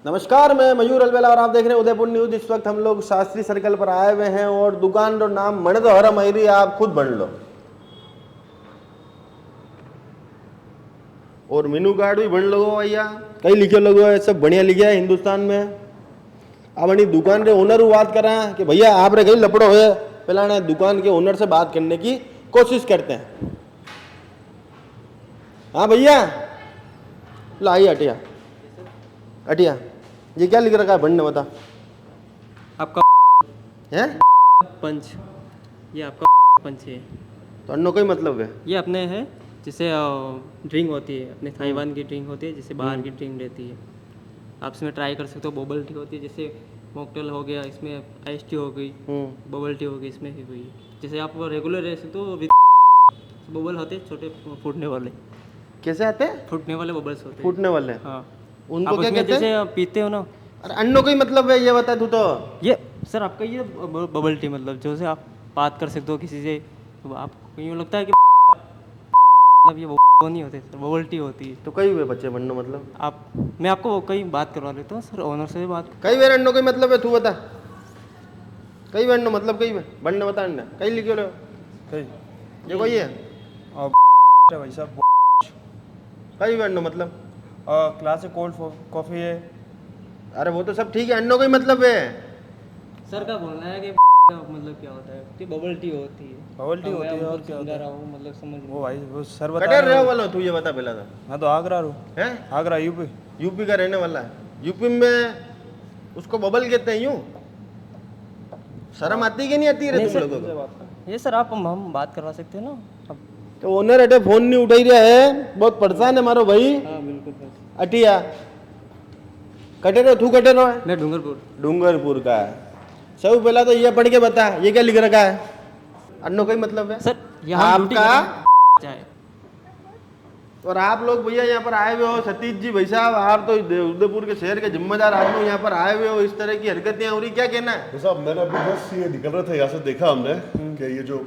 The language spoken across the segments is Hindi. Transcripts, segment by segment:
नमस्कार, मैं मयूर अलवेला और आप देख रहे हैं उदयपुर न्यूज। इस वक्त हम लोग शास्त्री सर्कल पर आए हुए हैं और दुकान का नाम मण तो हरा मयूरी, आप खुद बन लो। और मेनू कार्ड भी बन लो भैया, कई लिखे लोगो है, सब बढ़िया लिखे है हिंदुस्तान में। अब अपनी दुकान के ओनर बात कर रहे हैं कि भैया आप रे कहीं लपड़ो है, पहले दुकान के ओनर से बात करने की कोशिश करते हैं। हाँ भैया, लाई हटिया हटिया, ये क्या लिख रखा है बनने, बता। आपका है पंच, ये आपका पंच है। तो अन्नो कोई मतलब है? ये अपने है जैसे ड्रिंक होती है, अपने ताइवान की ड्रिंक होती है, जैसे बाहर की ड्रिंक रहती है। आप इसमें ट्राई कर सकते हो। बबल टी होती है, जैसे मॉकटेल हो गया, इसमें आइस टी हो गई, बबल टी हो गई, इसमें ही हुई। जैसे आप रेगुलर रह सकते हो। बबल होते हैं छोटे फूटने वाले। कैसे आते हैं? फूटने वाले बबल्स होते हैं। फूटने वाले? हाँ, उनको क्या कहते हैं? जैसे आप पीते हो ना। अरे अन्नो कोई मतलब है, ये बता तू तो। ये सर आपका ये बबल टी मतलब जो से आप बात कर सकते हो किसी से, तो आपको यूँ लगता है कि मतलब ये वो नहीं होते सर, बबल टी होती है। तो कई हुए बच्चे बननो मतलब? आप मैं आपको कहीं बात करवा लेता हूँ सर, ओनर से बात। कई वे अन्नो कोई मतलब है, तू बता। कई वे अन्नो मतलब कई वे बनने बता। अन्ना कई लिखे लो कई ये कोई है भाई साहब। कई वे अन्नो मतलब? क्लासिक कोल्ड कॉफ़ी है। अरे वो तो सब ठीक है, अन्नो कोई मतलब है। सर का बोलना है कि मतलब क्या होता है कि बबल टी होती है। बबल टी होती है और क्या होता है? रहा हूँ मतलब समझ वो भाई वो सर बता कटर रहे रहे हो। वाला तू, ये बता पहला तो। हाँ तो आगरा रू है आगरा यूपी। यूपी का रहने वाला है। यूपी में उसको बबल कहते हैं। यूं शर्म आती कि नहीं आती रे तुम लोगों को? ये सर आप हम बात करवा सकते हैं ना अब। तो ओनर अटे फोन नहीं उठाई रहा है, बहुत परेशान है मारो भाई। हाँ बिल्कुल सर। अटिया कटेरो, तू कटेरो है? मैं डूंगरपुर। डूंगरपुर का है। सब पहला तो ये पढ़ के बता, ये क्या लिख रखा है? अन्नो कोई मतलब है सर यहाँ आपका? चाहे और आप लोग भैया यहाँ पर आए हुए हो, सतीश जी भाई साहब, आप तो उदयपुर के शहर के जिम्मेदार आदमी यहाँ पर आए हुए हो, इस तरह की हरकतें हो रही, क्या कहना है? साहब मैंने अभी बस ये निकल रहा था यहाँ से, देखा हमने कि ये जो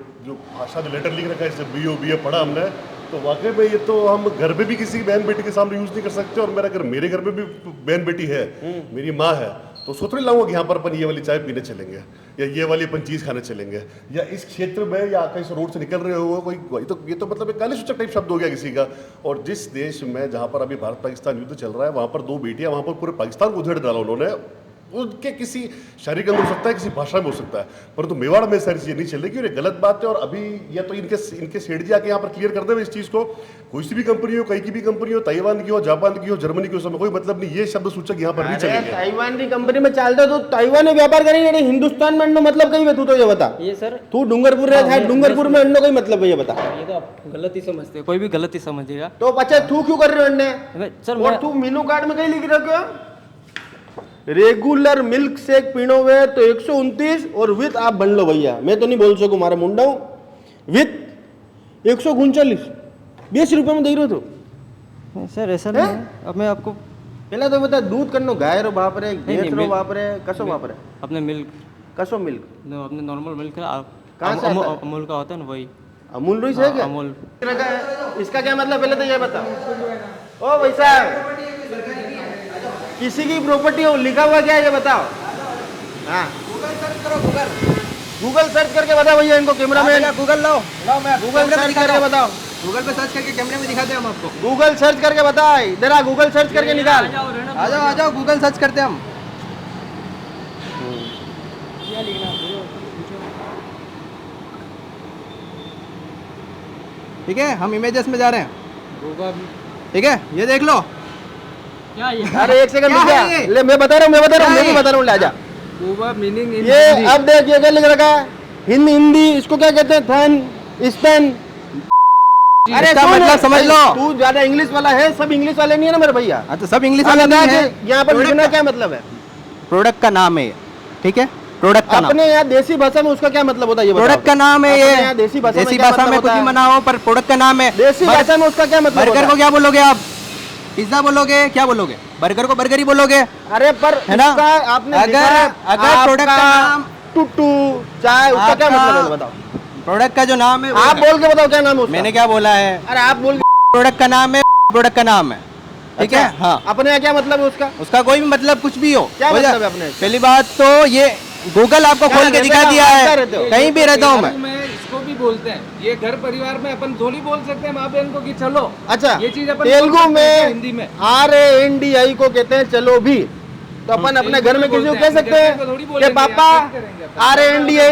भाषा में लेटर लिख रखा है, इससे BO पढ़ा हमने, तो वाकई में ये तो हम घर पे भी किसी बहन बेटी के सामने यूज नहीं कर सकते। और मेरे घर में भी बहन बेटी है, मेरी माँ है, तो सोच नहीं लाऊंगा कि यहाँ पर अपन ये वाली चाय पीने चलेंगे या ये वाली अपन चीज खाने चलेंगे, या इस क्षेत्र में या कहीं से रोड से निकल रहे हो कोई, तो ये तो मतलब एक गाली सूचक टाइप शब्द हो गया किसी का। और जिस देश में जहाँ पर अभी भारत पाकिस्तान युद्ध चल रहा है, वहाँ पर दो बेटियां, वहाँ पर पूरे पाकिस्तान को उधेड़ डाला उन्होंने। उनके किसी शारीरिक अंग हो सकता है, किसी भाषा में हो सकता है, परंतु मेवाड़ में सारी चीजें नहीं चलेगी और ये गलत बात है। और अभी या तो इनके सेठ जी आके यहाँ पर क्लियर कर दे इस चीज को। कोई सी भी कंपनी हो, कहीं की भी कंपनी हो, ताइवान की हो, जापान की हो, जर्मनी की हो, उसमें कोई मतलब नहीं, ये शब्द सूचक यहाँ पर नहीं चलेंगे। ताइवान की कंपनी में चलते तो ताइवान में व्यापार करेंगे, हिंदुस्तान में अन्नो मतलब कहीं तू तो ये बता। ये सर तू डूंगरपुर रहे है, डूंगरपुर में अन्नो कोई मतलब है, ये बता। ये तो आप गलत ही समझते हो, कोई भी गलत ही समझेगा। तो अच्छा तू क्यों कर रहे हो अन्ने? सर और तू मेनू कार्ड में कहीं लिख रखे हो रेगुलर मिल्क शेक पीनो हुए तो 129 और विथ आप बन लो भैया, मैं तो नहीं बोल सकूं, मारा मुंडा हूं। विथ 139 20 रुपए में दे रहे हो तो? सर ऐसा नहीं है। अब मैं आपको पहला तो बता, दूध करनो गाय रो बाप रे, भैंस रो बाप रे, कसो बाप रे, अपने मिल्क, कसो मिल्क, अपने नॉर्मल मिल्क है, कहाँ से आता है? अमूल का होता है ना, वही अमूल रोई है क्या? अमूल। इसका क्या मतलब पहले तो ये बता। ओ भाई साहब, किसी की प्रॉपर्टी हो लिखा हुआ क्या है ये बताओ। हाँ गूगल सर्च करो, गूगल सर्च करके बताओ भैया इनको, कैमरा में गूगल लाओ मैं गूगल सर्च करके बताओ। गूगल पे सर्च करके कैमरे में दिखाते हैं हम आपको। गूगल सर्च करके बता, इधर आ, गूगल सर्च करके निकाल। आ जाओ गूगल सर्च करते हैं हम। ठीक है, हम इमेजेस में जा रहे हैं। ठीक है, ये देख लो। क्या ये? अरे एक सेकंड रुक क्या जा, है ये? ले मैं बता रहा हूँ, मैं भी बता रहा हूँ, ले आजा। मीनिंग ये अब देख, ये क्या लिख रखा है हिंदी, इसको क्या कहते हैं? थन, स्तन। अरे इसका मतलब समझ लो। तू ज्यादा इंग्लिश वाला है, सब इंग्लिश वाले नहीं है ना मेरे भैया। हाँ तो सब इंग्लिश वाला नहीं है। यहाँ पर लिखना क्या मतलब है? प्रोडक्ट का नाम है ये, ठीक है, प्रोडक्ट का नाम। अपने यहाँ देसी भाषा में उसका क्या मतलब होता है ये बताओ। प्रोडक्ट का नाम है अपने ये। यहाँ देसी भाषा में क्या में मतलब कुछ होता भी है? मना हो, पर प्रोडक्ट का नाम है। देसी भाषा में उसका क्या मतलब बर्गर होता को है? क्या बोलोगे आप? पिज्जा बोलोगे? क्या बोलोगे? बर्गर को बर्गर ही बोलोगे, अरे पर है ना? उसका आपने अगर प्रोडक्ट का नाम टुट्टू चाय, उसका क्या मतलब है बताओ। प्रोडक्ट का जो नाम है आप बोल के बताओ क्या नाम है उसका। मैंने क्या बोला है? अरे आप बोल प्रोडक्ट का नाम है, प्रोडक्ट का नाम है, ठीक है हाँ अपने यहाँ क्या मतलब है उसका? उसका कोई भी मतलब कुछ भी हो क्या हो मतलब जा- है अपने? पहली बात तो ये गूगल आपको क्या खोल के रहते दिखा हो? दिया आप क्या है रहते हो? कहीं भी रहता हूँ मैं में इसको भी बोलते हैं, ये घर परिवार में अपन थोड़ी बोल सकते हैं माँ बहन को कि चलो। अच्छा ये चीज अपन तेलुगु बोल सकते हैं में हिंदी में। RANDI को कहते हैं चलो भी, तो अपन अपने घर में किसी को कह सकते हैं कि पापा RANDI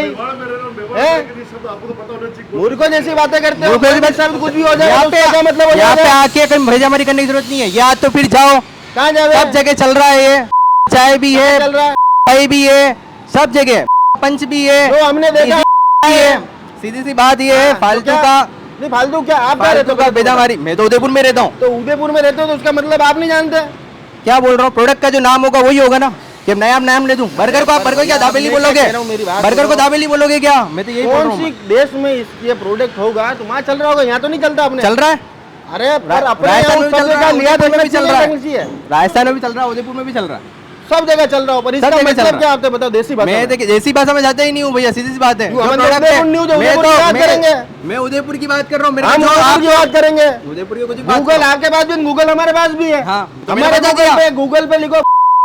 मूर्खों जैसी बातें करते हो, मूर्खों कोई भी शब्द कुछ भी हो जाए यहाँ तो पे उसका क्या मतलब हो यहाँ पे जाएगा? आके कहीं भेजामारी करने की जरूरत नहीं है या तो फिर जाओ कहाँ जावे? सब जगह चल रहा है ये चाय भी कहाँ है चल रहा है? चाय भी है सब जगह पंच भी है जो हमने देखा भी है सीधी सी बात ये है हाँ, तो फालतू क्या? का नहीं फालतू क्या, आप क्या रहते फालतू हो? का बेदामारी मैं तो उदयपुर में रहता हूँ तो उदयपुर में रहते हो तो उसका मतलब आप नहीं जानते? क्या बोल रहा हूँ प्रोडक्ट का जो नाम होगा वही होगा ना कि नया नाम ले दूं बर्गर को आप बर्गर क्या दाबेली मैं क्या बोलोगे कह रहा हूँ, मेरी बात बर्गर को सुनो। दाबेली बोलोगे क्या मैं तो यही बोल रहा कौन हूँ सी देश में ये प्रोडक्ट होगा तो वहाँ चल रहा होगा, यहाँ तो नहीं चलता अपने। चल रहा है अरे पर अपने राजस्थान यहाँ में भी सब चल रहा जगह है, लिया उदयपुर तो में भी चल रहा है। है, राजस्थान में भी चल रहा है उदयपुर में भी चल रहा है सब जगह चल रहा हो, पर इसका जगह चल मतलब रहा क्या है। आपको बताओ देसी भाषा मैं में? देखिए देसी भाषा में जाता ही नहीं हूँ भैया सीधी सी बात है क्यों, जो हम product उदयपुर है, न्यूज़ है, मैं उदयपुर की बात करेंगे। मैं उदयपुर की बात कर रहा हूँ मेरे हम को जो उदयपुर की बात करेंगे। उदयपुर की कुछ बात गूगल आपके पास भी, गूगल हमारे पास भी है। हाँ, तो मैंने हमारे बता गूगल दिया। पे गूगल पे लिखो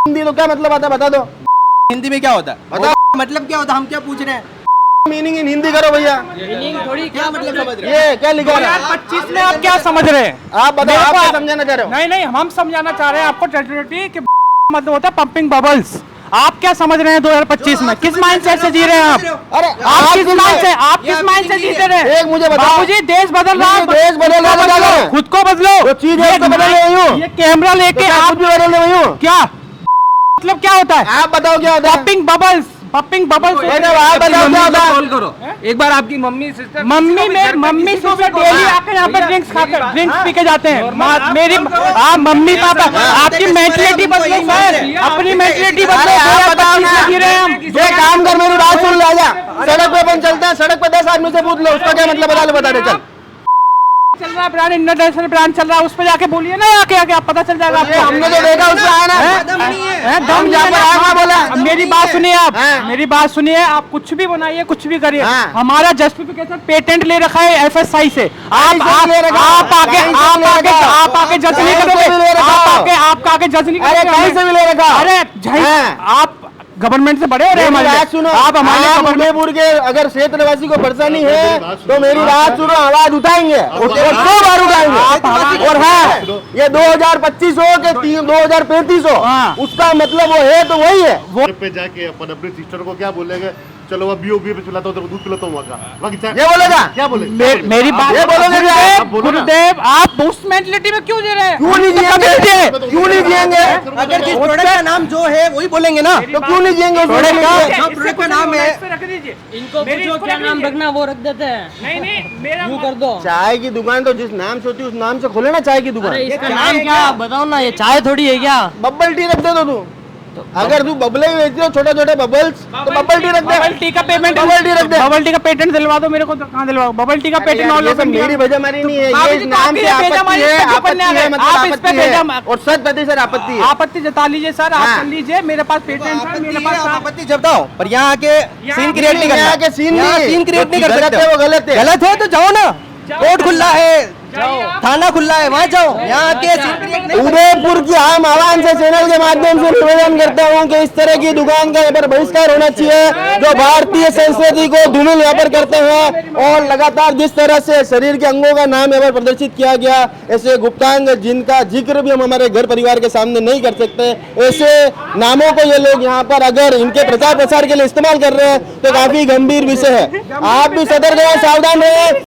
हिंदी तो क्या मतलब आता है बता दो। हिंदी में क्या होता है बताओ। मतलब क्या होता है हम क्या पूछ रहे हैं मीनिंग इन हिंदी करो भैया। क्या मतलब समझ रहे ये क्या लिखा है? 2025 में आप क्या समझ रहे हैं? आप बताओ, मेरे आप को क्या समझाना चाह रहे हो? नहीं नहीं हम समझाना चाह रहे हैं आपको टेक्नोलॉजी कि मतलब होता है पंपिंग बबल्स। आप क्या समझ रहे हैं 2025 में? किस माइंडसेट से जी रहे हैं आप? अरे आप किस माइंड से जीते रहे हैं? एक मुझे बताओ। बाबूजी देश बदल रहा है, देश बदल रहा है, बदल रहा है। खुद को बदलो। वो चीज है, ये उसको बदल रही हूँ। ये कैमरा लेके आप आप कुछ भी बदल रहे हो। क्या मतलब क्या होता है? आप बताओ क्या होता है? पंपिंग बबल्स आप बताओ क्या होता है? कॉल करो एक बार आपकी mummy sister mummy sister daily आके यहाँ पे ड्रिंक्स खाकर ड्रिंक्स पी के जाते हैं। मेरी आप मम्मी पापा आपकी मेंटलिटी बदलो सर, अपनी मेंटलिटी बदलो। आप बताओ ना। जी रहे हैं हम। ये काम कर, मेरी बात सुन ले जा। सड़क पे अपन चलते हैं, सड़क पे 10 आदमी से पूछ लो उसका क्या मतलब बता दे चल। चल रहा है ब्रांड, इंटरनेशनल ब्रांड चल रहा है, उस पे जाके बोलिए ना आके आके आप पता चल जाएगा ये आपको। हमने तो देखा उससे आया ना। हैं? दम हम जहाँ पर नहीं है आया ना। ना बोला। अब मेरी बात सुनिए आप, हाँ। मेरी बात सुनिए आप, कुछ भी बनाइए कुछ भी करिए। हाँ। हमारा जस्टिफिकेशन पेटेंट ले रखा है FSI से। आप ले रखा है, आप आके कहीं से भी ले रखा है। आप आके जज नहीं कहीं से भी ले करोगे। रखा है। आप आके जज नहीं अरे करोगे। कहीं से भी ले रखा। अरे भाई हाँ। आप गवर्नमेंट से बड़े हो रहे हैं मेरी हमारे। बात सुनो, आप हमारे आप government- उदयपुर के अगर क्षेत्रवासी को परेशानी है तो मेरी बात सुनो, आवाज उठाएंगे और 2 बार उठाएंगे। और हाँ, ये 2025 हो के 2035 हो, हाँ। उसका मतलब वो है तो वही है। घर पे जाके अपन अपने सिस्टर को क्या बोलेंगे, चलो अब बीओ पे पिलाता हूँ, तेरे को दूध पिलाता हूँ वहाँ का, वहाँ की चाय। ये बोलेगा? क्या बोले? मेरी बात ये बोलोगे क्या? आप बोलो ना। गुरुदेव आप उस मेंटलिटी में क्यों जी रहे हैं? क्यों नहीं जिएंगे? क्यों नहीं जिएंगे? अगर जिस प्रोडक्ट का नाम जो है वही बोलेंगे ना तो क्यों नहीं जिएंगे? उस प्रोडक्ट का प्रोडक्ट जो प्रोडक्ट का नाम है रख दीजिए इनको पूछो क्या नाम रखना वो रख देते हैं। नहीं नहीं मेरा यूं कर दो। चाय की दुकान तो जिस नाम से होती है उस नाम से खोले ना चाय की दुकान। अरे इसका नाम क्या आप बताओ ना, ये चाय थोड़ी है क्या? बब्बल टी रख दे दो तू। अगर तू बबले ही बेचती हो छोटे छोटे बबल्स तो बब्बल टी रख दे। बबल टी का पेमेंट बबल टी रख दे। बबल टी का पेटेंट दिलवा दो मेरे को। तो कहाँ दिलवाओ? बबल टी का पेटेंट ऑल ये ओवर सब इंडिया। मेरी वजहमारी नहीं है, ये बाबूजी, इस तो नाम आपकी से ये आपत्ति बेजमानी है, इस पे क्यों आपत्ति करने आ है, गए? मतलब आप इस पे आपत्ति है बेजमा- और 100% आपत्ति है। आपत्ति जता लीजिए सर, आप हाँ। कर लीजिए। मेरे पास पेटेंट है, मेरे पास आपत्ति जताओ पर यहाँ आके सीन क्रिएट नहीं यहाँ करना के सीन यहाँ नहीं, सीन क्रिएट नहीं कर गलत सकते है, हो। वो गलत है। गलत है तो जाओ ना, कोर्ट खुला है, जाओ। थाना खुला है, वहाँ जाओ। यहाँ के सीन क्रिएट नहीं उदयपुर की आम आवाम से चैनल के माध्यम से निवेदन करता हूँ कि इस तरह की दुकान का यहाँ पर बहिष्कार होना चाहिए जो भारतीय संस्कृति को धूमिल यहाँ पर करते हैं। और लगातार जिस तरह से शरीर के अंगों का नाम यहाँ पर प्रदर्शित किया गया, ऐसे गुप्तांग जिनका जिक्र भी हम हमारे घर परिवार के सामने नहीं कर सकते, ऐसे नामों को ये लोग यहाँ पर अगर इनके प्रचार प्रसार के लिए इस्तेमाल कर रहे हैं तो काफी गंभीर विषय है। आप भी सतर्क रहें, सावधान रहें।